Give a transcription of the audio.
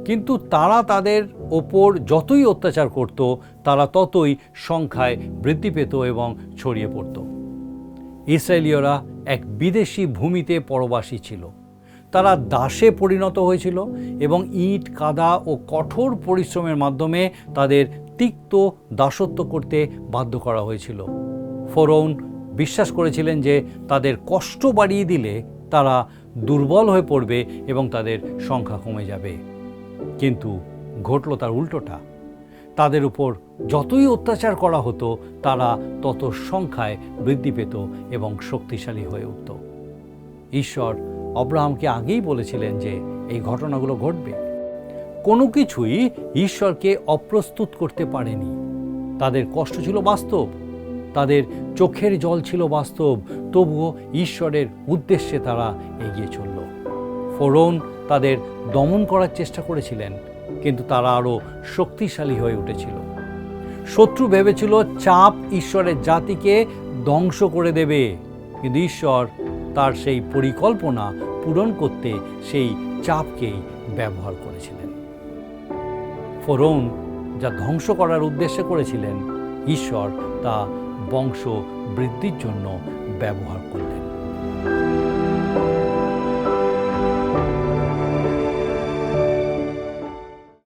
কিন্তু তারা তাদের ওপর যতই অত্যাচার করত, তারা ততই সংখ্যায় বৃদ্ধি পেত এবং ছড়িয়ে পড়ত। ইসরায়েলীয়রা এক বিদেশি ভূমিতে পরবাসী ছিল। তারা দাসে পরিণত হয়েছিল এবং ইট, কাদা ও কঠোর পরিশ্রমের মাধ্যমে তাদের তিক্ত দাসত্ব করতে বাধ্য করা হয়েছিল। ফরৌন বিশ্বাস করেছিলেন যে তাদের কষ্ট বাড়িয়ে দিলে তারা দুর্বল হয়ে পড়বে এবং তাদের সংখ্যা কমে যাবে। কিন্তু ঘটল তার উল্টোটা। তাদের উপর যতই অত্যাচার করা হতো, তারা তত সংখ্যায় বৃদ্ধি পেত এবং শক্তিশালী হয়ে উঠত। ঈশ্বর আব্রাহামকে আগেই বলেছিলেন যে এই ঘটনাগুলো ঘটবে। কোনো কিছুই ঈশ্বরকে অপ্রস্তুত করতে পারেনি। তাদের কষ্ট ছিল বাস্তব, তাদের চোখের জল ছিল বাস্তব, তবুও ঈশ্বরের উদ্দেশ্যে তারা এগিয়ে চলল। ফরৌন তাদের দমন করার চেষ্টা করেছিলেন, কিন্তু তারা আরও শক্তিশালী হয়ে উঠেছিল। শত্রু ভেবেছিল চাপ ঈশ্বরের জাতিকে ধ্বংস করে দেবে, কিন্তু ঈশ্বর তার সেই পরিকল্পনা পূরণ করতে সেই চাপকেই ব্যবহার করেছিলেন। ফরৌন যা ধ্বংস করার উদ্দেশ্যে করেছিলেন, ঈশ্বর তা বংশ বৃদ্ধির জন্য ব্যবহার করলেন।